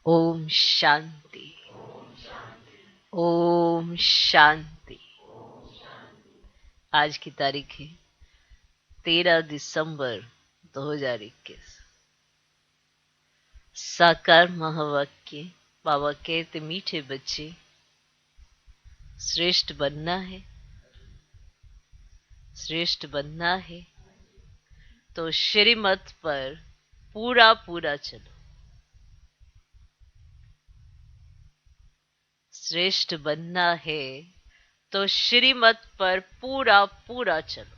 ओम शांति। ओम शांति। आज की तारीख है 13 दिसंबर 2021। साकार महावाक्य। बाबा कहते मीठे बच्चे, श्रेष्ठ बनना है। श्रेष्ठ बनना है तो श्रीमत पर पूरा पूरा चलो। श्रेष्ठ बनना है तो श्रीमत पर पूरा पूरा चलो।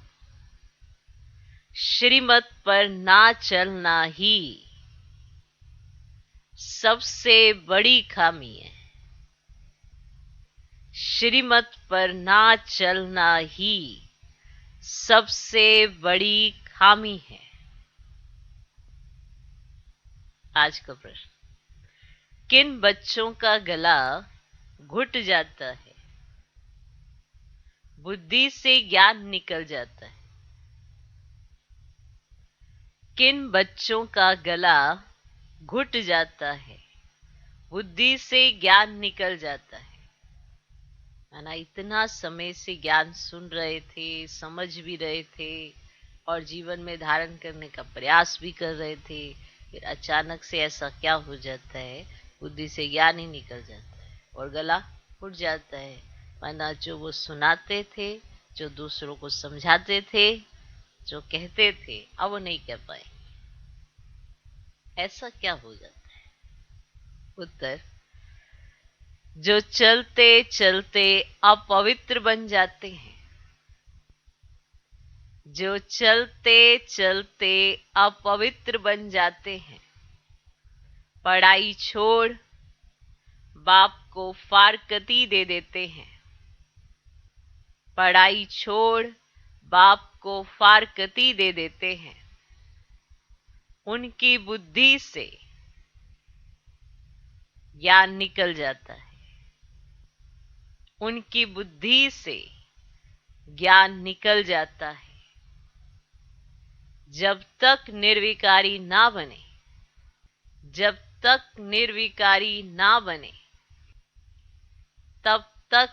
श्रीमत पर ना चलना ही सबसे बड़ी खामी है। श्रीमत पर ना चलना ही सबसे बड़ी खामी है। आज का प्रश्न, किन बच्चों का गला घुट जाता है? बुद्धि से ज्ञान निकल जाता है। किन बच्चों का गला घुट जाता है? बुद्धि से ज्ञान निकल जाता है। ना इतना समय से ज्ञान सुन रहे थे, समझ भी रहे थे और जीवन में धारण करने का प्रयास भी कर रहे थे, फिर अचानक से ऐसा क्या हो जाता है? बुद्धि से ज्ञान ही निकल जाता है और गला उठ जाता है। वरना जो वो सुनाते थे, जो दूसरों को समझाते थे, जो कहते थे, अब वो नहीं कह पाए। ऐसा क्या हो जाता है? उत्तर, जो चलते चलते अपवित्र बन जाते हैं। जो चलते चलते अपवित्र बन जाते हैं। पढ़ाई छोड़ बाप को फारकती दे देते हैं। पढ़ाई छोड़ बाप को फारकती दे देते हैं। उनकी बुद्धि से ज्ञान निकल जाता है। उनकी बुद्धि से ज्ञान निकल जाता है। जब तक निर्विकारी ना बने, जब तक निर्विकारी ना बने, तब तक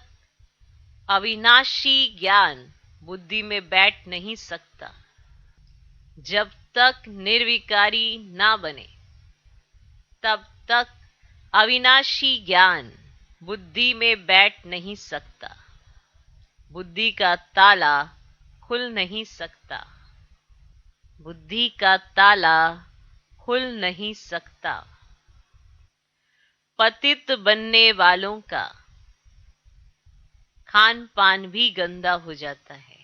अविनाशी ज्ञान बुद्धि में बैठ नहीं सकता। जब तक निर्विकारी ना बने, तब तक अविनाशी ज्ञान बुद्धि में बैठ नहीं सकता। बुद्धि का ताला खुल नहीं सकता। बुद्धि का ताला खुल नहीं सकता। पतित बनने वालों का खान पान भी गंदा हो जाता है।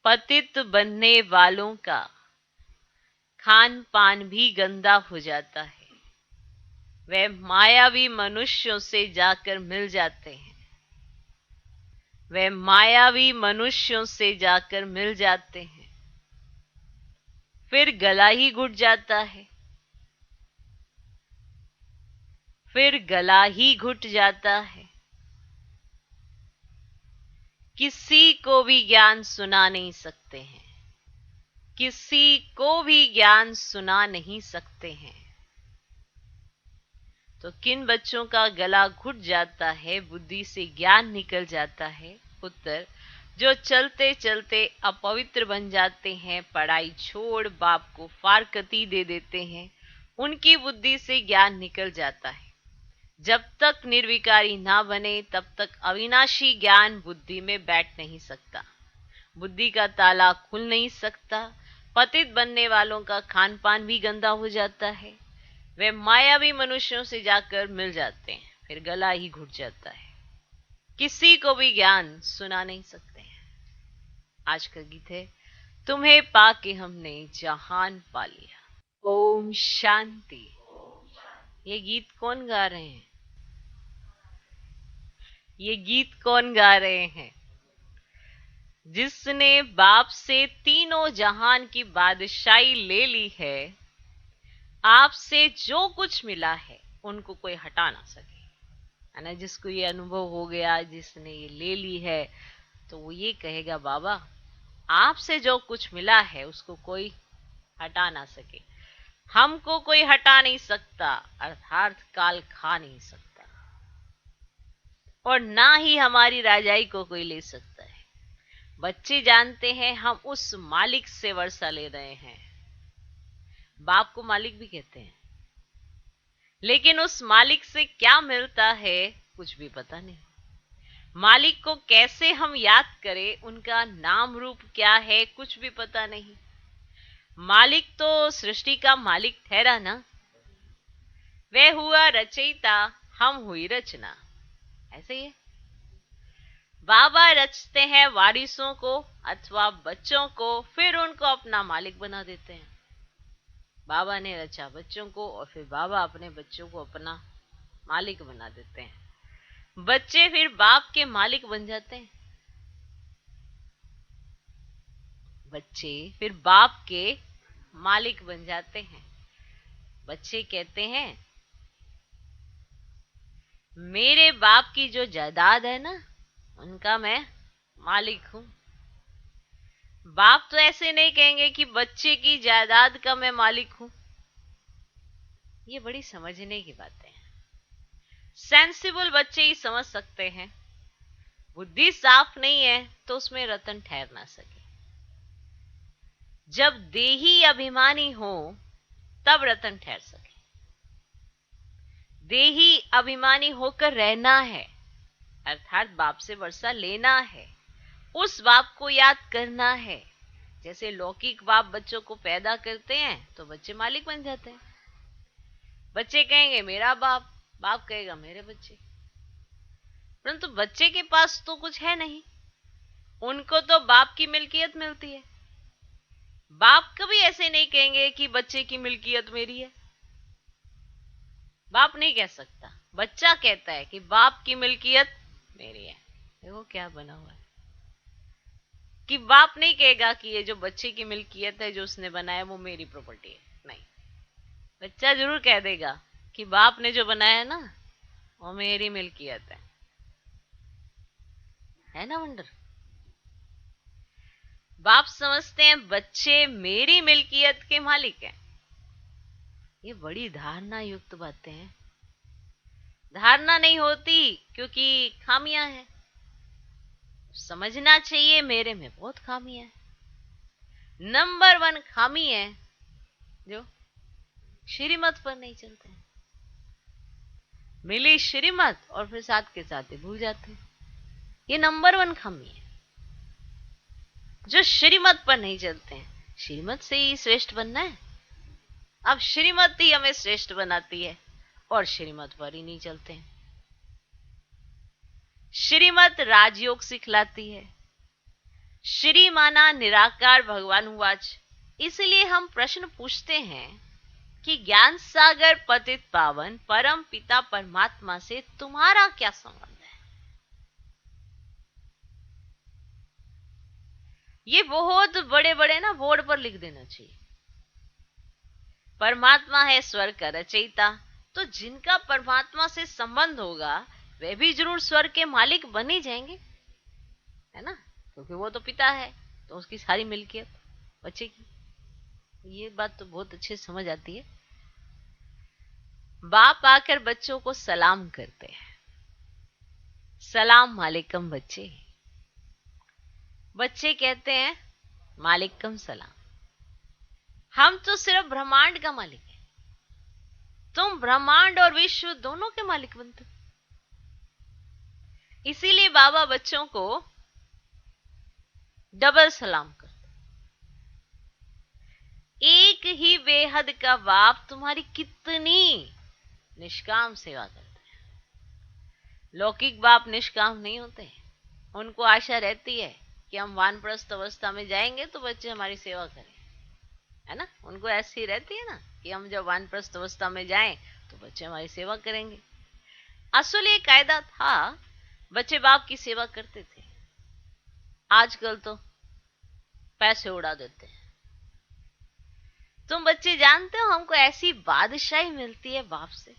पतित बनने वालों का खान पान भी गंदा हो जाता है। वे मायावी मनुष्यों से जाकर मिल जाते हैं। वे मायावी मनुष्यों से जाकर मिल जाते हैं। फिर गला ही घुट जाता है। फिर गला ही घुट जाता है। किसी को भी ज्ञान सुना नहीं सकते हैं। किसी को भी ज्ञान सुना नहीं सकते हैं। तो किन बच्चों का गला घुट जाता है, बुद्धि से ज्ञान निकल जाता है? उत्तर, जो चलते चलते अपवित्र बन जाते हैं, पढ़ाई छोड़ बाप को फारकती दे देते हैं, उनकी बुद्धि से ज्ञान निकल जाता है। जब तक निर्विकारी ना बने, तब तक अविनाशी ज्ञान बुद्धि में बैठ नहीं सकता। बुद्धि का ताला खुल नहीं सकता। पतित बनने वालों का खान पान भी गंदा हो जाता है। वे मायावी मनुष्यों से जाकर मिल जाते हैं। फिर गला ही घुट जाता है। किसी को भी ज्ञान सुना नहीं सकते हैं। आज का गीत है, तुम्हें पाके हमने जहान पा लिया। ओम शांति। ये गीत कौन गा रहे हैं? ये गीत कौन गा रहे हैं? जिसने बाप से तीनों जहान की बादशाही ले ली है। आपसे जो कुछ मिला है उनको कोई हटा ना सके, है ना। जिसको ये अनुभव हो गया, जिसने ये ले ली है, तो वो ये कहेगा, बाबा आपसे जो कुछ मिला है उसको कोई हटा ना सके। हमको कोई हटा नहीं सकता, अर्थात काल खा नहीं सकता, और ना ही हमारी राजाई को कोई ले सकता है। बच्चे जानते हैं हम उस मालिक से वर्षा ले रहे हैं। बाप को मालिक भी कहते हैं, लेकिन उस मालिक से क्या मिलता है कुछ भी पता नहीं। मालिक को कैसे हम याद करें, उनका नाम रूप क्या है कुछ भी पता नहीं। मालिक तो सृष्टि का मालिक ठहरा ना, वह हुआ रचयिता, हम हुई रचना। ऐसे ही है, बाबा रचते हैं वारिसों को अथवा बच्चों को, फिर उनको अपना मालिक बना देते हैं। बाबा ने रचा बच्चों को और फिर बाबा अपने बच्चों को अपना मालिक बना देते हैं। बच्चे फिर बाप के मालिक बन जाते हैं। बच्चे फिर बाप के मालिक बन जाते हैं। बच्चे कहते हैं मेरे बाप की जो जायदाद है ना, उनका मैं मालिक हूं। बाप तो ऐसे नहीं कहेंगे कि बच्चे की जायदाद का मैं मालिक हूं। ये बड़ी समझने की बातें हैं। सेंसिबल बच्चे ही समझ सकते हैं। बुद्धि साफ नहीं है तो उसमें रतन ठहर ना सके। जब देही अभिमानी हो तब रतन ठहर सके। देही अभिमानी होकर रहना है, अर्थात बाप से वर्षा लेना है, उस बाप को याद करना है। जैसे लौकिक बाप बच्चों को पैदा करते हैं तो बच्चे मालिक बन जाते हैं। बच्चे कहेंगे मेरा बाप, बाप कहेगा मेरे बच्चे, परंतु बच्चे के पास तो कुछ है नहीं। उनको तो बाप की मिल्कियत मिलती है। बाप कभी ऐसे नहीं कहेंगे कि बच्चे की मिल्कियत मेरी है। बाप नहीं कह सकता, बच्चा कहता है कि बाप की मिल्कियत मेरी है। देखो क्या बना हुआ है कि बाप नहीं कहेगा कि ये जो बच्चे की मिल्कियत है जो उसने बनाया वो मेरी प्रॉपर्टी है। नहीं, बच्चा जरूर कह देगा कि बाप ने जो बनाया ना वो मेरी मिल्कियत है ना वंडर। बाप समझते हैं बच्चे मेरी मिल्कियत के मालिक हैं। ये बड़ी धारणा युक्त बातें हैं। धारणा नहीं होती क्योंकि खामियां हैं। समझना चाहिए मेरे में बहुत खामियां है। नंबर 1 खामी है जो श्रीमत पर नहीं चलते हैं। मिली श्रीमत और फिर साथ के साथ ही भूल जाते हैं। ये नंबर 1 खामी है, जो श्रीमत पर नहीं चलते हैं। श्रीमत से ही श्रेष्ठ बनना है। अब श्रीमत ही हमें श्रेष्ठ बनाती है और श्रीमत पर ही नहीं चलते हैं। श्रीमत राजयोग सिखलाती है। श्री माना निराकार भगवान हुआच। इसलिए हम प्रश्न पूछते हैं कि ज्ञान सागर पतित पावन परम पिता परमात्मा से तुम्हारा क्या संबंध है। ये बहुत बड़े बड़े ना बोर्ड पर लिख देना चाहिए। परमात्मा है स्वर्ग का रचयिता, तो जिनका परमात्मा से संबंध होगा वे भी जरूर स्वर्ग के मालिक बन ही जाएंगे, है ना, क्योंकि वो तो पिता है तो उसकी सारी मिल्कियत बच्चे की। ये बात तो बहुत अच्छे समझ आती है। बाप आकर बच्चों को सलाम करते हैं, सलाम मालिकम बच्चे। बच्चे कहते हैं मालिकम सलाम। हम तो सिर्फ ब्रह्मांड का मालिक है, तुम ब्रह्मांड और विश्व दोनों के मालिक बनते हो। इसीलिए बाबा बच्चों को डबल सलाम करते। एक ही बेहद का बाप तुम्हारी कितनी निष्काम सेवा करते हैं। लौकिक बाप निष्काम नहीं होते। उनको आशा रहती है कि हम वानप्रस्थ अवस्था में जाएंगे तो बच्चे हमारी सेवा करें, है ना। उनको ऐसी रहती है ना कि हम जब वानप्रस्थ अवस्था में जाएं तो बच्चे हमारी सेवा करेंगे। असल ये कायदा था, बच्चे बाप की सेवा करते थे। आजकल तो पैसे उड़ा देते हैं। तुम बच्चे जानते हो हमको ऐसी बादशाही मिलती है बाप से।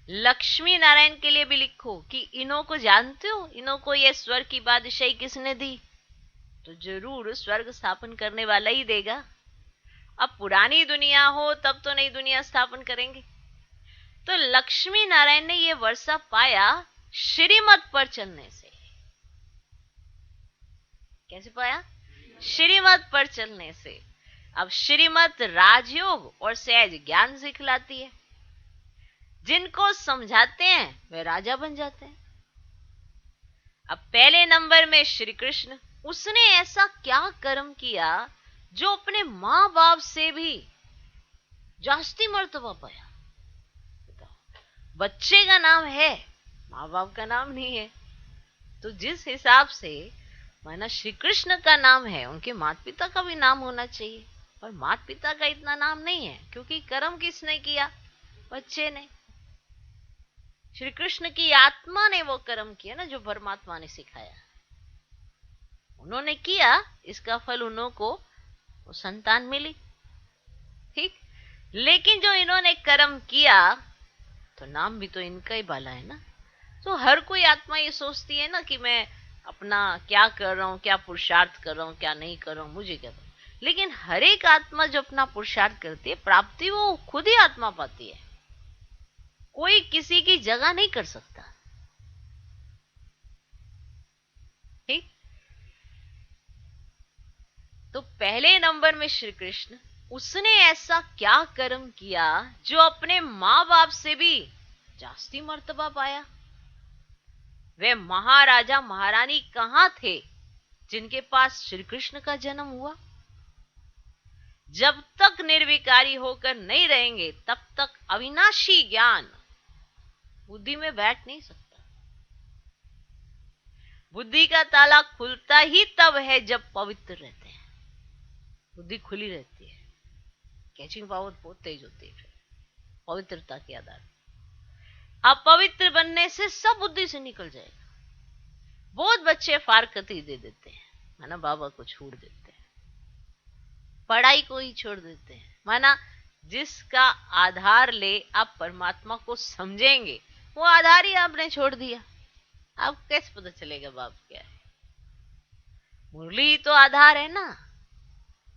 लक्ष्मी नारायण के लिए भी लिखो कि इन्हों को जानते हो, इन्हों को ये स्वर्ग की बादशाही किसने दी, तो जरूर स्वर्ग स्थापन करने वाला ही देगा। अब पुरानी दुनिया हो तब तो नई दुनिया स्थापन करेंगे। तो लक्ष्मी नारायण ने यह वर्षा पाया श्रीमत पर चलने से। कैसे पाया? श्रीमत पर चलने से। अब श्रीमत राजयोग और सहज ज्ञान सिखलाती है। जिनको समझाते हैं वे राजा बन जाते हैं। अब पहले नंबर में श्री कृष्ण, उसने ऐसा क्या कर्म किया जो अपने मां बाप से भी जास्ती मर्तबा पाया। बच्चे का नाम है, मां बाप का नाम नहीं है। तो जिस हिसाब से माना श्री कृष्ण का नाम है, उनके माता पिता का भी नाम होना चाहिए। पर माता पिता का इतना नाम नहीं है, क्योंकि कर्म किसने किया? बच्चे ने। श्री कृष्ण की आत्मा ने वो कर्म किया ना, जो परमात्मा ने सिखाया। उन्होंने किया, इसका फल उन्हों को वो संतान मिली। ठीक। लेकिन जो इन्होंने कर्म किया, तो नाम भी तो इनका ही बाला है ना। तो हर कोई आत्मा ये सोचती है ना कि मैं अपना क्या कर रहा हूं, क्या पुरुषार्थ कर रहा हूं, क्या नहीं कर रहा हूं, मुझे क्या। लेकिन हर एक आत्मा जो अपना पुरुषार्थ करती है, प्राप्ति वो खुद ही आत्मा पाती है। कोई किसी की जगह नहीं कर सकता। ठीक। तो पहले नंबर में श्री कृष्ण, उसने ऐसा क्या कर्म किया जो अपने मां बाप से भी जास्ती मर्तबा पाया। वे महाराजा महारानी कहां थे जिनके पास श्री कृष्ण का जन्म हुआ? जब तक निर्विकारी होकर नहीं रहेंगे, तब तक अविनाशी ज्ञान बुद्धि में बैठ नहीं सकता। बुद्धि का ताला खुलता ही तब है जब पवित्र रहते हैं। बुद्धि खुली रहती है, कैचिंग पावर बहुत तेज होती है पवित्रता के आधार। अपवित्र बनने से सब बुद्धि से निकल जाएगा। बहुत बच्चे फारकती दे देते हैं, माना बाबा को छोड़ देते हैं, पढ़ाई को ही छोड़ देते हैं। माना जिसका आधार ले आप परमात्मा को समझेंगे, वो आधार ही आपने छोड़ दिया। आपको कैसे पता चलेगा बाप क्या है? मुरली तो आधार है ना,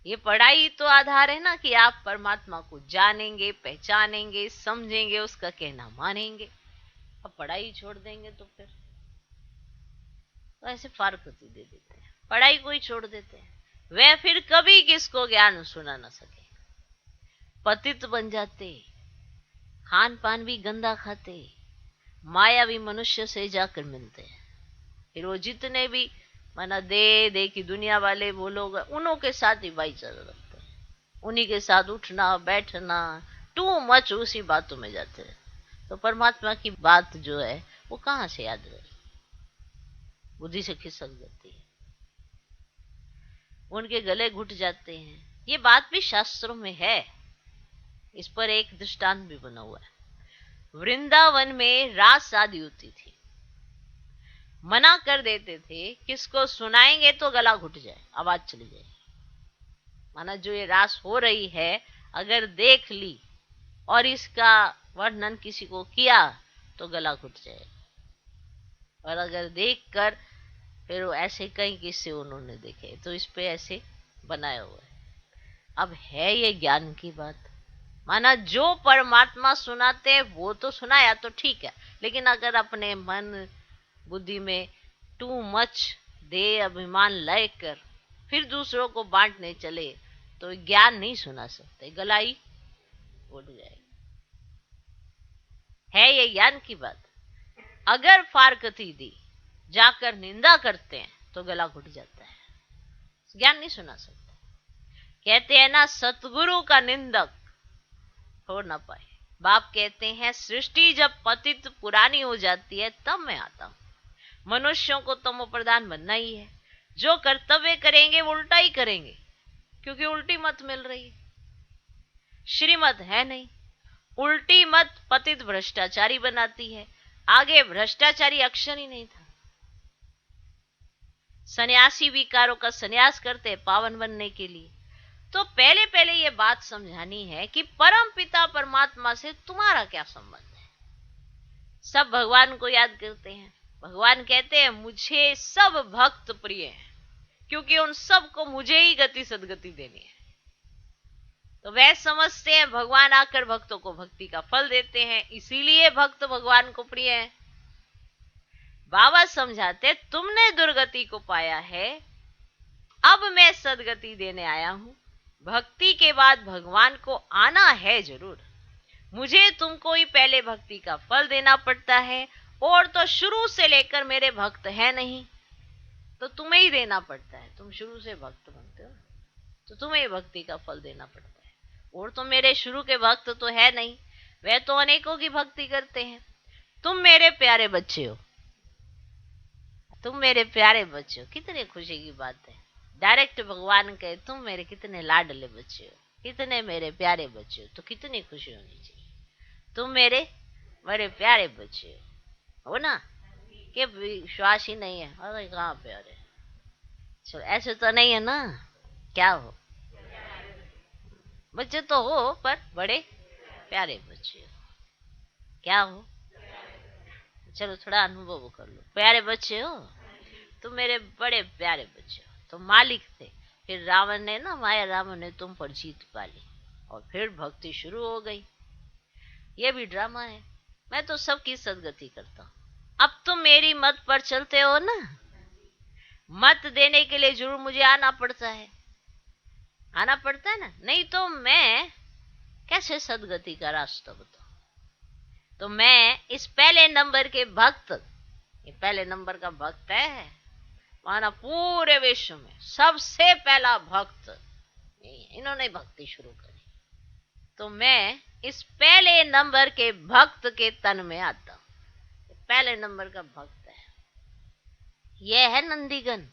ये पढ़ाई तो आधार है ना, कि आप परमात्मा को जानेंगे, पहचानेंगे, समझेंगे, उसका कहना मानेंगे। अब पढ़ाई छोड़ देंगे तो फिर तो ऐसे फारकती दे देते हैं, पढ़ाई को ही छोड़ देते हैं। वह फिर कभी किसको ज्ञान सुना ना सके, पतित बन जाते, खान पान भी गंदा खाते, मायावी मनुष्य से जाकर मिलते हैं। फिर वो जितने भी माना दे दे की दुनिया वाले वो लोग, उन्हों के साथ ही भाईचारा रखते हैं, उन्हीं के साथ उठना बैठना, टू मच उसी बातों में जाते हैं। तो परमात्मा की बात जो है वो कहां से याद रहे? बुद्धि से खिसक जाती है, उनके गले घुट जाते हैं। ये बात भी शास्त्रों में है, इस पर एक दृष्टांत भी बना हुआ है। वृंदावन में रास शादी होती थी, मना कर देते थे, किसको सुनाएंगे तो गला घुट जाए, आवाज चली जाए। माना जो ये रास हो रही है, अगर देख ली और इसका वर्णन किसी को किया तो गला घुट जाए। और अगर देखकर फिर वो ऐसे कई किस्से उन्होंने देखे, तो इस पे ऐसे बनाया हुआ है। अब है ये ज्ञान की बात। माना जो परमात्मा सुनाते हैं वो तो सुनाया तो ठीक है, लेकिन अगर अपने मन बुद्धि में टू मच दे अभिमान लेकर फिर दूसरों को बांटने चले, तो ज्ञान नहीं सुना सकते, गलाई उड़ जाएगी। है ये ज्ञान की बात। अगर फारकती दी जाकर निंदा करते हैं तो गला घुट जाता है, ज्ञान नहीं सुना सकता। कहते हैं ना, सतगुरु का निंदक हो ना पाए। बाप कहते हैं, सृष्टि जब पतित पुरानी हो जाती है तब मैं आता हूं। मनुष्यों को तमो प्रधान बनना ही है। जो कर्तव्य करेंगे वो उल्टा ही करेंगे, क्योंकि उल्टी मत मिल रही है, श्रीमत है नहीं। उल्टी मत पतित भ्रष्टाचारी बनाती है। आगे भ्रष्टाचारी अक्षर ही नहीं था। सन्यासी विकारों का सन्यास करते पावन बनने के लिए। तो पहले पहले ये बात समझानी है कि परम पिता परमात्मा से तुम्हारा क्या संबंध है। सब भगवान को याद करते हैं। भगवान कहते हैं, मुझे सब भक्त प्रिय हैं, क्योंकि उन सब को मुझे ही गति सदगति देनी है। तो वह समझते हैं भगवान आकर भक्तों को भक्ति का फल देते हैं, इसीलिए भक्त भगवान को प्रिय है। बाबा समझाते तुमने दुर्गति को पाया है, अब मैं सदगति देने आया हूं। भक्ति के बाद भगवान को आना है जरूर, मुझे तुमको ही पहले भक्ति का फल देना पड़ता है, और तो शुरू से लेकर मेरे भक्त है नहीं, तो तुम्हें ही देना पड़ता है। तुम शुरू से भक्त बनते हो तो तुम्हें ही भक्ति का फल देना पड़ता है, और तो मेरे शुरू के भक्त तो है नहीं, वे तो अनेकों की भक्ति करते हैं। तुम मेरे प्यारे बच्चे हो, तुम मेरे प्यारे बच्चे हो। कितने खुशी की बात है, डायरेक्ट भगवान कहे तुम मेरे कितने लाडले बच्चे हो, कितने मेरे प्यारे बच्चे हो, तो कितनी खुशी होनी चाहिए। तुम मेरे मेरे प्यारे बच्चे हो ना, कि विश्वास ही नहीं है, अरे कहाँ प्यारे। चलो ऐसे तो नहीं है ना, क्या हो, बच्चे तो हो पर बड़े प्यारे बच्चे हो। क्या हो, चलो थोड़ा अनुभव कर लो, प्यारे बच्चे हो, तुम मेरे बड़े प्यारे बच्चे हो। तो मालिक थे, फिर रावण ने ना, माया रावण ने तुम पर जीत पा ली, और फिर भक्ति शुरू हो गई। ये भी ड्रामा है। मैं तो सबकी सदगति करता हूँ। अब तुम मेरी मत पर चलते हो ना, मत देने के लिए जरूर मुझे आना पड़ता है, आना पड़ता है ना, नहीं तो मैं कैसे सदगति का रास्ता बताऊं। तो मैं इस पहले नंबर के भक्त, ये पहले नंबर का भक्त है, माना पूरे विश्व में सबसे पहला भक्त, इन्होंने भक्ति शुरू करी। तो मैं इस पहले नंबर के भक्त के तन में आता हूं। पहले नंबर का भक्त है, यह है नंदीगण।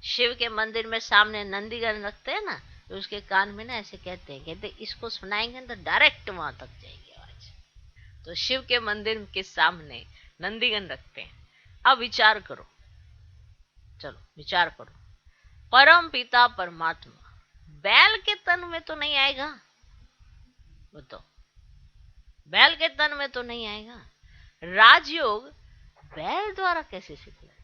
शिव के मंदिर में सामने नंदीगण रखते हैं ना, तो उसके कान में ना ऐसे कहते इसको सुनाएंगे तो डायरेक्ट वहां तक जाएगी आवाज। तो शिव के मंदिर के सामने नंदीगण रखते हैं। अब विचार करो, चलो विचार करो, परम पिता परमात्मा बैल के तन में तो नहीं आएगा, बताओ, बैल के तन में तो नहीं आएगा। राजयोग बैल द्वारा कैसे सीखना है?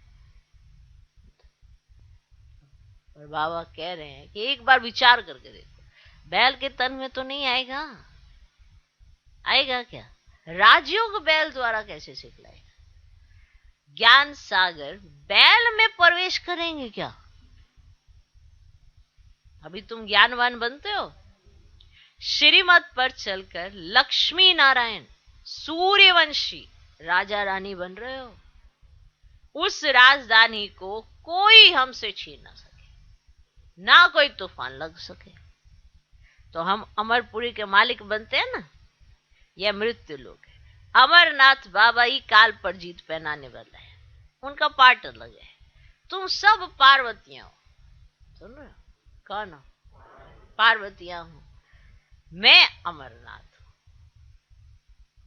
और बाबा कह रहे हैं कि एक बार विचार करके देखो, बैल के तन में तो नहीं आएगा, आएगा क्या? राजयोग बैल द्वारा कैसे सीख लाएगा? ज्ञान सागर बैल में प्रवेश करेंगे क्या? अभी तुम ज्ञानवान बनते हो, श्रीमत पर चलकर लक्ष्मी नारायण सूर्यवंशी राजा रानी बन रहे हो। उस राजधानी को कोई हमसे छीन ना सके, ना कोई तूफान लग सके। तो हम अमरपुरी के मालिक बनते हैं ना, यह मृत्यु लोग है। अमरनाथ बाबा ही काल पर जीत पहनाने वाला है, उनका पार्ट अलग है। तुम सब पार्वतियां हो, सुन रहे हो? कौन हो? पार्वतियां हो। मैं अमरनाथ हूं,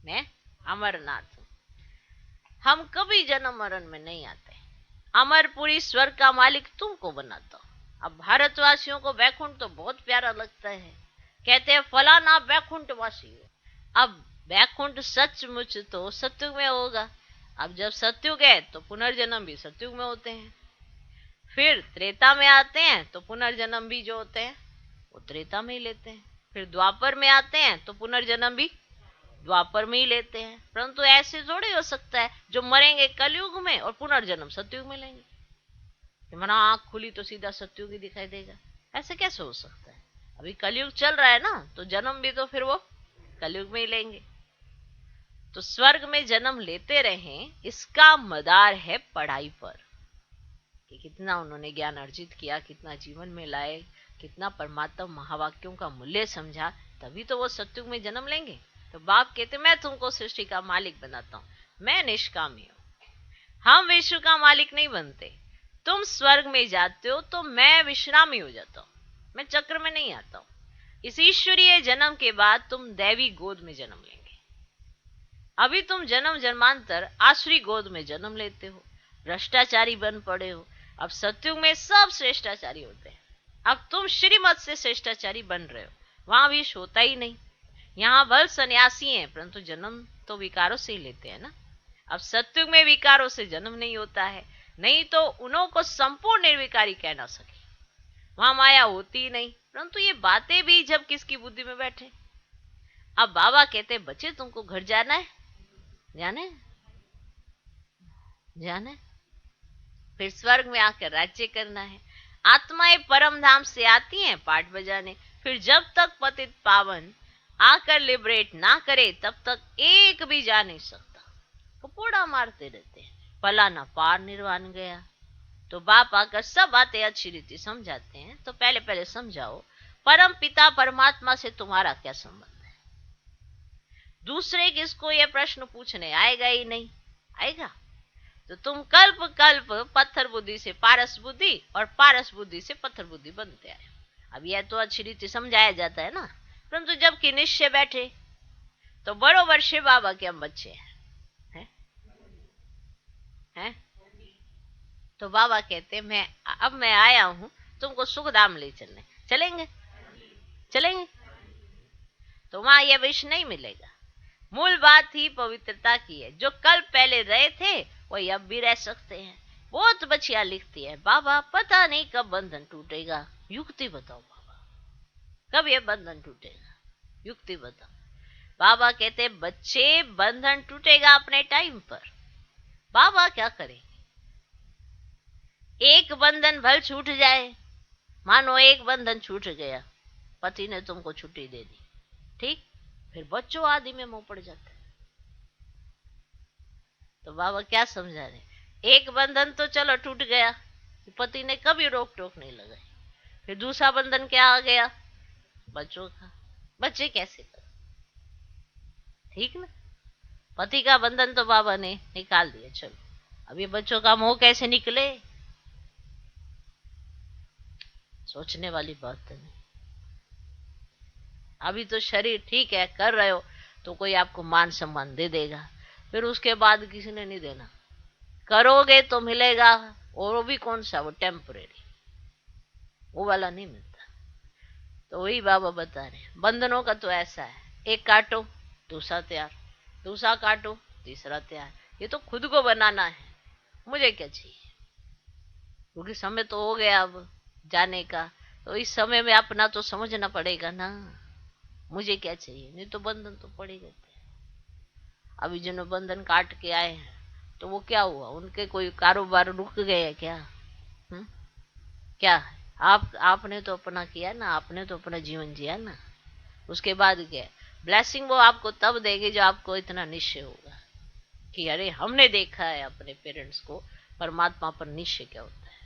मैं अमरनाथ हूं। हम कभी जन्म मरण में नहीं आते। अमरपुरी स्वर्ग का मालिक तुमको बनाता हूं। अब भारतवासियों को वैकुंठ तो बहुत प्यारा लगता है, कहते हैं फलाना वैकुंठवासी हो। अब वैकुंठ सचमुच तो सत्युग में होगा। अब जब सत्युग है तो पुनर्जन्म भी सत्युग में होते हैं, फिर त्रेता में आते हैं तो पुनर्जन्म भी जो होते हैं वो त्रेता में ही लेते हैं, फिर द्वापर में आते हैं तो पुनर्जन्म भी द्वापर में ही लेते हैं। परंतु ऐसे थोड़ी हो सकता है जो मरेंगे कलयुग में और पुनर्जन्म सत्युग में लेंगे। मना आंख खुली तो सीधा सत्युग ही दिखाई देगा, ऐसे कैसे हो सकता है? अभी कलयुग चल रहा है ना, तो जन्म भी तो फिर वो कलयुग में ही लेंगे। तो स्वर्ग में जन्म लेते रहें, इसका मदार है पढ़ाई पर, कि कितना उन्होंने ज्ञान अर्जित किया, कितना जीवन में लाए, कितना परमात्मा महावाक्यों का मूल्य समझा, तभी तो वो सत्युग में जन्म लेंगे। तो बाप कहते मैं तुमको सृष्टि का मालिक बनाता हूं, मैं निष्कामी हूं। हम विश्व का मालिक नहीं बनते। तुम स्वर्ग में जाते हो तो मैं विश्रामी हो जाता हूं, मैं चक्र में नहीं आता हूं। इस ईश्वरीय जन्म के बाद तुम दैवी गोद में जन्म लेंगे। अभी तुम जन्म जन्मांतर आसुरी गोद में जन्म लेते हो, भ्रष्टाचारी बन पड़े हो। अब सत्युग में सब श्रेष्ठाचारी होते हैं, अब तुम श्रीमत से श्रेष्ठाचारी बन रहे हो, वहां विष होता ही नहीं। यहाँ भल सन्यासी हैं, परंतु जन्म तो विकारों से ही लेते हैं ना। अब सत्युग में विकारों से जन्म नहीं होता है, नहीं तो उन्हों को संपूर्ण निर्विकारी कह ना सके। वहां माया होती ही नहीं। परंतु ये बातें भी जब किसकी बुद्धि में बैठे। अब बाबा कहते बच्चे तुमको घर जाना है, जाने जाने, फिर स्वर्ग में आकर राज्य करना है। आत्माएं परम धाम से आती हैं पाठ बजाने, फिर जब तक पतित पावन आकर लिबरेट ना करे तब तक एक भी जा नहीं सकता। कपोड़ा मारते रहते हैं, फलाना पार निर्वाण गया। तो बाप आकर सब बातें अच्छी रीति समझाते हैं। तो पहले पहले समझाओ परम पिता परमात्मा से तुम्हारा क्या संबंध है। दूसरे किसको यह प्रश्न पूछने आएगा ही नहीं। आएगा तो तुम कल्प कल्प पत्थर बुद्धि से पारस बुद्धि और पारस बुद्धि से पत्थर बुद्धि बनते आए। अब यह तो अच्छी रीति समझाया जाता है ना। परंतु जबकि निश्चय बैठे तो बरोबर शिव बाबा के हम बच्चे हैं, हैं? तो बाबा कहते मैं आया हूं तुमको सुखधाम ले चलने। चलेंगे चलेंगे। तो वहां यह विष नहीं मिलेगा। मूल बात ही पवित्रता की है। जो कल पहले रहे थे वही अब भी रह सकते हैं। बहुत बच्चियां लिखती है बाबा पता नहीं कब बंधन टूटेगा, युक्ति बताओ बाबा, कब यह बंधन टूटेगा, युक्ति बताओ। बाबा कहते बच्चे बंधन टूटेगा अपने टाइम पर। बाबा क्या करेंगे। एक बंधन भल छूट जाए, मानो एक बंधन छूट गया, पति ने तुमको छुट्टी दे दी, ठीक, फिर बच्चों आदि में मुंह पड़ जाता है। तो बाबा क्या समझा रहे, एक बंधन तो चलो टूट गया, पति ने कभी रोक टोक नहीं लगाई, फिर दूसरा बंधन क्या आ गया, बच्चों का। बच्चे कैसे कर, ठीक ना। पति का बंधन तो बाबा ने निकाल दिया, चलो अब ये बच्चों का मोह कैसे निकले, सोचने वाली बात नहीं। अभी तो शरीर ठीक है, कर रहे हो तो कोई आपको मान सम्मान दे देगा, फिर उसके बाद किसी ने नहीं देना। करोगे तो मिलेगा, और वो भी कौन सा, वो टेम्परेरी, वो वाला नहीं मिलता। तो वही बाबा बता रहे बंधनों का तो ऐसा है, एक काटो दूसरा तैयार, दूसरा काटो तीसरा तैयार। ये तो खुद को बनाना है, मुझे क्या चाहिए, क्योंकि समय तो हो गया अब जाने का। तो इस समय में अपना तो समझना पड़ेगा ना, मुझे क्या चाहिए, नहीं तो बंधन तो पड़े रहते हैं। अभी जिन्होंने बंधन काट के आए हैं तो वो क्या हुआ, उनके कोई कारोबार रुक गए क्या? क्या आपने तो अपना किया ना, आपने तो अपना जीवन जिया ना। उसके बाद क्या, ब्लेसिंग वो आपको तब देगी जो आपको इतना निश्चय होगा कि अरे हमने देखा है अपने पेरेंट्स को, परमात्मा पर निश्चय क्या होता है।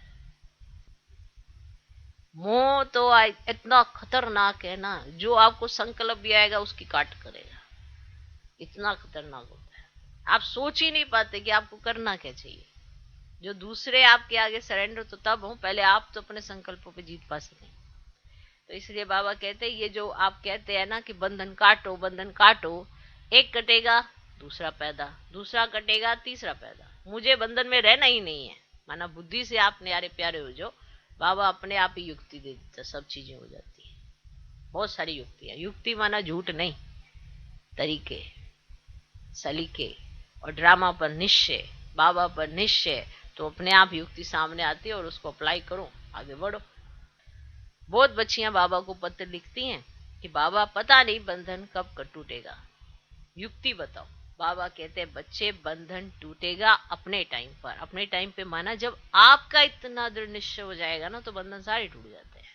मोह तो इतना खतरनाक है ना, जो आपको संकल्प भी आएगा उसकी काट करेगा, इतना खतरनाक होता है। आप सोच ही नहीं पाते कि आपको करना क्या चाहिए। जो दूसरे आपके आगे सरेंडर तो तब हो, पहले आप तो अपने संकल्पों पे जीत पा सकें। तो इसलिए बाबा कहते हैं ये जो आप कहते हैं ना कि बंधन काटो बंधन काटो, एक कटेगा दूसरा पैदा, दूसरा कटेगा तीसरा पैदा। मुझे बंधन में रहना ही नहीं है, माना बुद्धि से आप न्यारे प्यारे हो जो, बाबा अपने आप ही युक्ति दे देता, सब चीजें हो जाती है। बहुत सारी युक्तियां, युक्ति माना झूठ नहीं, तरीके सलीके और ड्रामा पर निश्चय, बाबा पर निश्चय, तो अपने आप युक्ति सामने आती है और उसको अप्लाई करो, आगे बढ़ो। बहुत बच्चियां बाबा को पत्र लिखती हैं कि बाबा पता नहीं बंधन कब टूटेगा, युक्ति बताओ। बाबा कहते हैं बच्चे बंधन टूटेगा अपने टाइम पर। अपने टाइम पे माना जब आपका इतना दृढ़ निश्चय हो जाएगा ना, तो बंधन सारे टूट जाते हैं।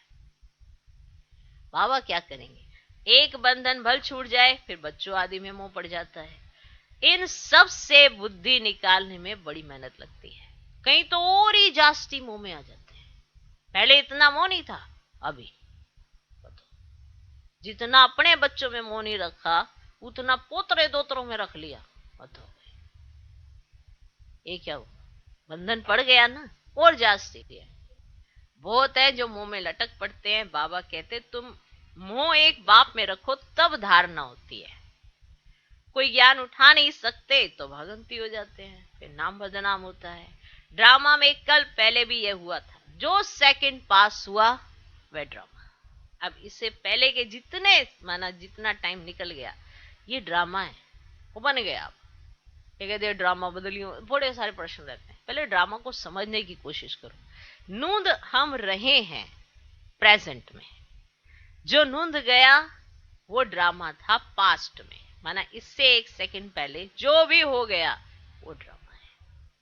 बाबा क्या करेंगे, एक बंधन भल छूट जाए, फिर बच्चों आदि में मोह पड़ जाता है। इन सब से बुद्धि निकालने में बड़ी मेहनत लगती है। कहीं तो और ही जास्ती मोह में आ जाते हैं। पहले इतना मोह नहीं था, अभी जितना अपने बच्चों में मोह नहीं रखा उतना पोतरे दोतरों में रख लिया। बताओ ये क्या हुआ, बंधन पड़ गया ना, और जास्ती है। बहुत है जो मुंह में लटक पड़ते हैं। बाबा कहते तुम मोह एक बाप में रखो तब धारणा होती है। कोई ज्ञान उठा नहीं सकते तो भगंती हो जाते हैं, फिर नाम बदनाम होता है। ड्रामा में कल पहले भी यह हुआ था, जो सेकंड पास हुआ वह ड्रामा। अब इससे पहले के जितने माना जितना टाइम निकल गया, ये ड्रामा है, वो बन गया। आप ये कहते ड्रामा बदलियो, बड़े सारे प्रश्न रहते हैं। पहले ड्रामा को समझने की कोशिश करो। नूंद हम रहे हैं, प्रेजेंट में, जो नूंद गया वो ड्रामा था पास्ट में, माना इससे 1 सेकंड पहले जो भी हो गया वो ड्रामा है।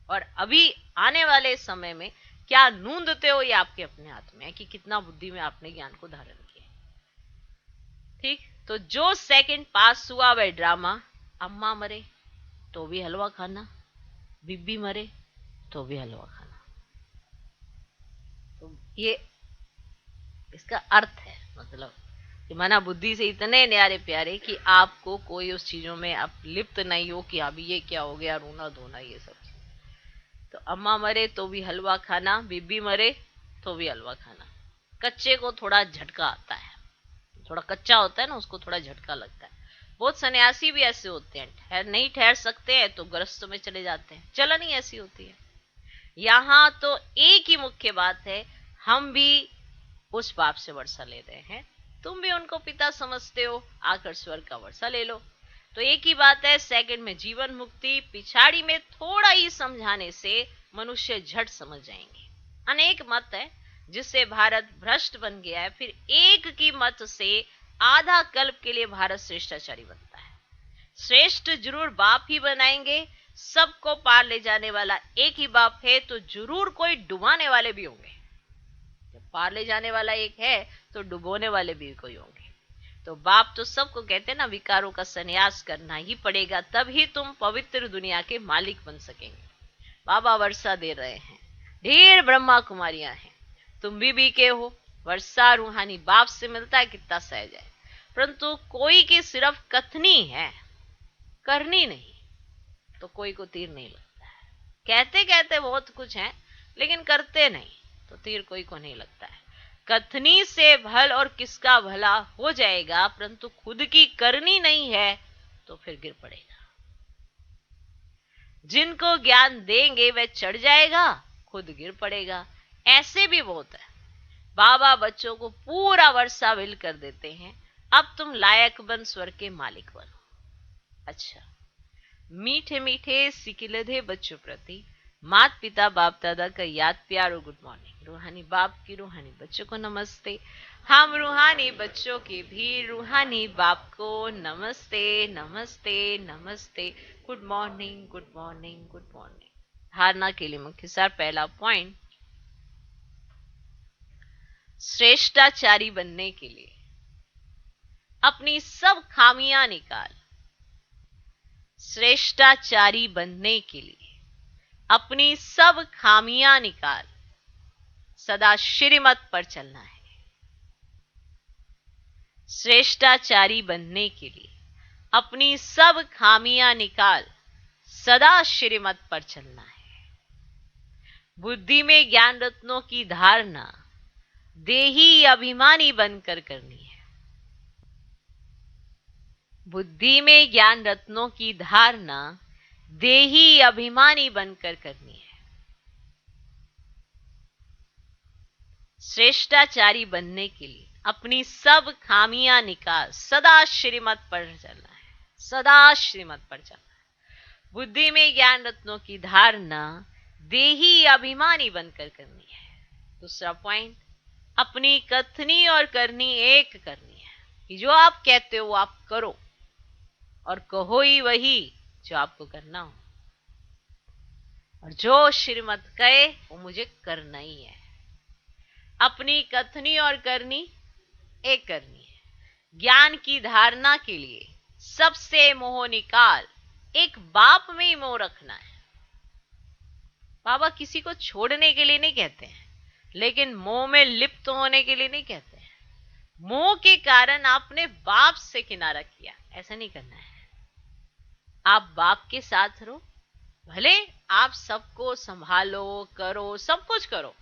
और अभी आने वाले समय में क्या नूंदते हो ये आपके अपने हाथ में है कि कितना बुद्धि में आपने ज्ञान को धारण किया। ठीक, तो जो सेकंड पास हुआ वह ड्रामा। अम्मा मरे तो भी हलवा खाना, बीबी मरे तो भी हलवा खाना। तो ये इसका अर्थ है, मतलब कि माना बुद्धि से इतने न्यारे प्यारे कि आपको कोई उस चीजों में आप लिप्त नहीं हो कि अभी ये क्या हो गया, रोना धोना ये सब। तो अम्मा मरे तो भी हलवा खाना, बीबी मरे तो भी हलवा खाना। कच्चे को थोड़ा झटका आता है, थोड़ा कच्चा होता है ना, उसको थोड़ा झटका लगता है। बहुत सन्यासी भी ऐसे होते हैं, नहीं ठहर सकते हैं तो गृहस्थ में चले जाते हैं, चलन ही ऐसी होती है। यहाँ तो एक ही मुख्य बात है, हम भी उस बाप से वर्षा ले रहे हैं, तुम भी उनको पिता समझते हो, आकर स्वर्ग का वर्षा ले लो। तो एक ही बात है, सेकंड में जीवन मुक्ति, पिछाड़ी में थोड़ा ही समझाने से मनुष्य झट समझ जाएंगे। अनेक मत है जिससे भारत भ्रष्ट बन गया है, फिर एक की मत से आधा कल्प के लिए भारत श्रेष्ठाचारी बनता है। श्रेष्ठ जरूर बाप ही बनाएंगे, सबको पार ले जाने वाला एक ही बाप है, तो जरूर कोई डुबाने वाले भी होंगे। जब पार ले जाने वाला एक है तो डुबोने वाले भी कोई होंगे। तो बाप तो सबको कहते हैं ना, विकारों का संन्यास करना ही पड़ेगा, तभी तुम पवित्र दुनिया के मालिक बन सकेंगे। बाबा वर्षा दे रहे हैं, ढेर ब्रह्मा कुमारियां हैं, तुम भी के हो। वर्षा रूहानी बाप से मिलता है, कितना सहज है। परंतु कोई की सिर्फ कथनी है, करनी नहीं, तो कोई को तीर नहीं लगता है। कहते कहते बहुत कुछ है लेकिन करते नहीं, तो तीर कोई को नहीं लगता है। कथनी से भल और किसका भला हो जाएगा, परंतु खुद की करनी नहीं है तो फिर गिर पड़ेगा। जिनको ज्ञान देंगे वह चढ़ जाएगा, खुद गिर पड़ेगा। ऐसे भी बहुत है। बाबा बच्चों को पूरा वर्षा विल कर देते हैं, अब तुम लायक बन स्वर्ग के मालिक बनो। अच्छा, मीठे मीठे सिकिलधे बच्चों प्रति मात पिता बाप दादा का याद प्यार और गुड मॉर्निंग। रूहानी बाप की रूहानी बच्चों को नमस्ते। हम रूहानी बच्चों के भी रूहानी बाप को नमस्ते नमस्ते नमस्ते। Good morning good morning good morning. धारणा के लिए मुख्य सार, पहला पॉइंट, श्रेष्ठाचारी बनने के लिए अपनी सब खामियां निकाल। श्रेष्ठाचारी बनने के लिए अपनी सब खामियां निकाल, सदा श्रीमत पर चलना है। श्रेष्ठाचारी बनने के लिए अपनी सब खामियां निकाल, सदा श्रीमत पर चलना है। बुद्धि में ज्ञान रत्नों की धारणा देही अभिमानी बनकर करनी है। बुद्धि में ज्ञान रत्नों की धारणा देही अभिमानी बनकर करनी है। श्रेष्ठाचारी बनने के लिए अपनी सब खामियां निकाल, सदा श्रीमत पर चलना है, सदा श्रीमत पर चलना है। बुद्धि में ज्ञान रत्नों की धारणा देही अभिमानी बनकर करनी है। दूसरा पॉइंट, अपनी कथनी और करनी एक करनी है कि जो आप कहते हो वो आप करो, और कहो ही वही जो आपको करना हो, और जो श्रीमत कहे वो मुझे करना ही है। अपनी कथनी और करनी एक करनी है। ज्ञान की धारणा के लिए सबसे मोह निकाल, एक बाप में ही मोह रखना है। बाबा किसी को छोड़ने के लिए नहीं कहते हैं, लेकिन मोह में लिप्त होने के लिए नहीं कहते हैं। मोह के कारण आपने बाप से किनारा किया, ऐसा नहीं करना है। आप बाप के साथ रहो, भले आप सबको संभालो, करो, सब कुछ करो,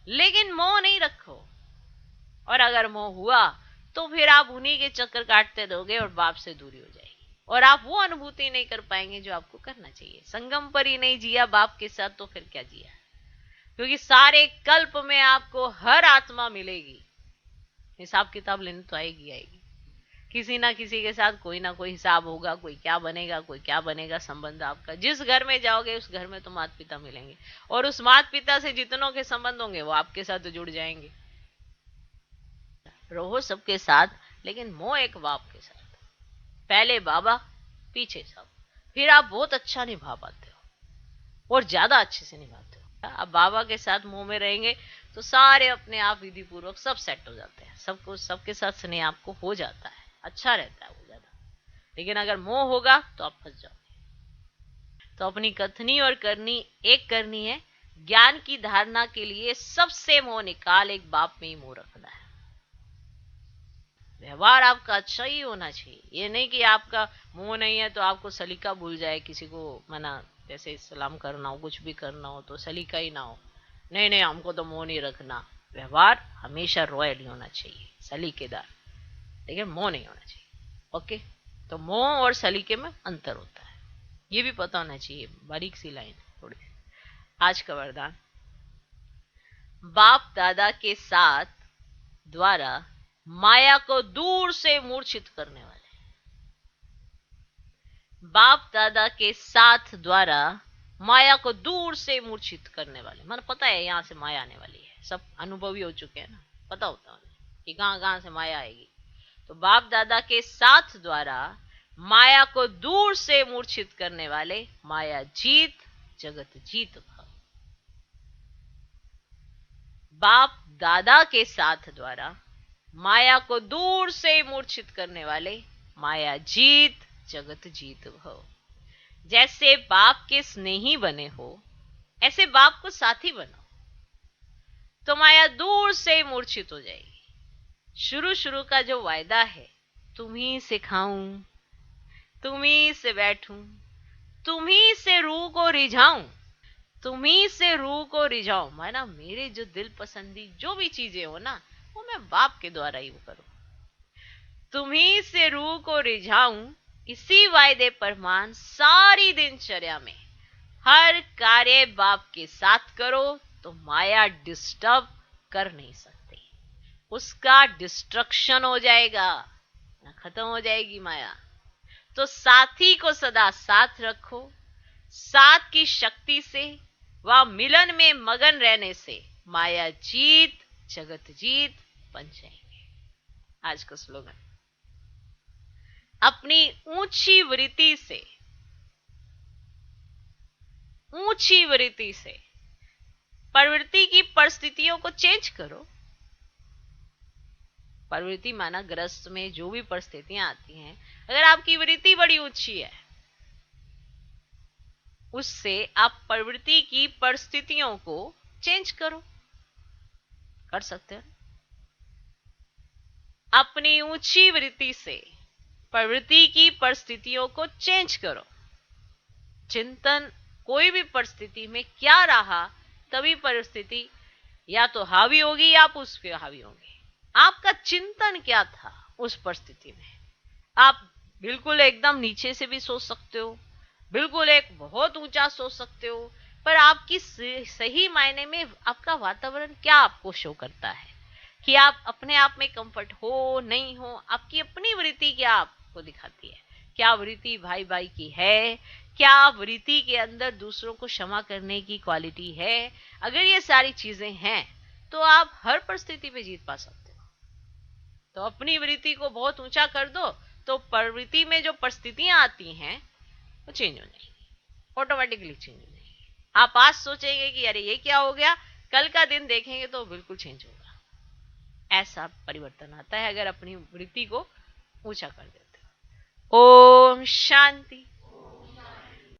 लेकिन मोह नहीं रखो। और अगर मोह हुआ तो फिर आप उन्हीं के चक्कर काटते रहोगे और बाप से दूरी हो जाएगी, और आप वो अनुभूति नहीं कर पाएंगे जो आपको करना चाहिए। संगम पर ही नहीं जिया बाप के साथ तो फिर क्या जिया, क्योंकि सारे कल्प में आपको हर आत्मा मिलेगी, हिसाब किताब लेने तो आएगी आएगी। किसी ना किसी के साथ कोई ना कोई हिसाब होगा, कोई क्या बनेगा कोई क्या बनेगा। संबंध आपका, जिस घर में जाओगे उस घर में तो माता पिता मिलेंगे, और उस माता पिता से जितनों के संबंध होंगे वो आपके साथ जुड़ जाएंगे। रहो सबके साथ, लेकिन मोह एक बाप के साथ। पहले बाबा, पीछे सब। फिर आप बहुत अच्छा निभा पाते हो और ज्यादा अच्छे से निभाते हो। अब बाबा के साथ मोह में रहेंगे तो सारे अपने आप विधि पूर्वक सब सेट हो जाते हैं, सबको सबके साथ स्नेह आपको हो जाता है, अच्छा रहता है वो ज्यादा। लेकिन अगर मोह होगा तो आप फंस जाओगे। तो अपनी कथनी और करनी एक करनी है। ज्ञान की धारणा के लिए सबसे मोह निकाल, एक बाप में ही मोह रखना है। व्यवहार आपका अच्छा ही होना चाहिए। ये नहीं कि आपका मोह नहीं है तो आपको सलीका भूल जाए, किसी को मना जैसे सलाम करना हो, कुछ भी करना हो तो सलीका ही ना हो। नहीं नहीं, हमको तो मोह नहीं रखना। व्यवहार हमेशा रॉयल ही होना चाहिए, सलीकेदार, लेकिन मोह नहीं होना चाहिए। ओके, तो मोह और सलीके में अंतर होता है, ये भी पता होना चाहिए। बारीक सी लाइन थोड़ी सी। आज का वरदान, बाप दादा के साथ द्वारा माया को दूर से मूर्छित करने वाले। बाप दादा के साथ द्वारा माया को दूर से मूर्छित करने वाले, मतलब पता है यहां से माया आने वाली है, सब अनुभवी हो चुके हैं ना, पता होता है कि कहां कहां से माया आएगी। तो बाप दादा के साथ द्वारा माया को दूर से मूर्छित करने वाले, माया जीत जगत जीत भाव। बाप दादा के साथ द्वारा माया को दूर से मूर्छित करने वाले, माया जीत जगत जीत भव। जैसे बाप के स्नेही बने हो, ऐसे बाप को साथी बनो तो माया दूर से मूर्छित हो जाएगी। शुरू शुरू का जो वायदा है, तुम्ही से खाऊं, तुम्ही से बैठूं, तुम्ही से रूह को रिझाऊं, तुम्ही से रूह को रिझाऊं, माना मेरे जो दिल पसंदी जो भी चीजें हो ना, वो मैं बाप के द्वारा ही वो करूं। तुम्ही से रूह को रिझाऊं, इसी वायदे पर मान सारी दिनचर्या में हर कार्य बाप के साथ करो तो माया डिस्टर्ब कर नहीं सकती, उसका डिस्ट्रक्शन हो जाएगा, खत्म हो जाएगी माया। तो साथी को सदा साथ रखो, साथ की शक्ति से व मिलन में मगन रहने से माया जीत जगत जीत बन जाएंगे। आज का स्लोगन, अपनी ऊंची वृत्ति से, ऊंची वृत्ति से प्रवृत्ति की परिस्थितियों को चेंज करो। प्रवृत्ति माना ग्रस्त में जो भी परिस्थितियां आती हैं, अगर आपकी वृत्ति बड़ी ऊंची है, उससे आप प्रवृत्ति की परिस्थितियों को चेंज करो, कर सकते हो। अपनी ऊंची वृत्ति से प्रवृत्ति की परिस्थितियों को चेंज करो। चिंतन, कोई भी परिस्थिति में क्या रहा, तभी परिस्थिति या तो हावी होगी या आप उस पर हावी होंगे। आपका चिंतन क्या था उस परिस्थिति में। आप बिल्कुल एकदम नीचे से भी सोच सकते हो, बिल्कुल एक बहुत ऊंचा सोच सकते हो, पर आपकी सही मायने में आपका वातावरण क्या आपको शो करता है कि आप अपने आप में कंफर्ट हो नहीं हो। आपकी अपनी वृत्ति क्या आपको दिखाती है। क्या वृत्ति भाई भाई की है, क्या वृत्ति के अंदर दूसरों को क्षमा करने की क्वालिटी है। अगर ये सारी चीजें हैं तो आप हर परिस्थिति में जीत पा सकते हो। तो अपनी वृत्ति को बहुत ऊंचा कर दो तो प्रवृत्ति में जो परिस्थितियां आती हैं वो चेंज हो जाएंगी, ऑटोमेटिकली चेंज हो जाएंगी। आप आज सोचेंगे कि अरे ये क्या हो गया, कल का दिन देखेंगे तो बिल्कुल चेंज होगा। ऐसा परिवर्तन आता है अगर अपनी वृत्ति को ऊंचा कर देते हो। ओम शांति।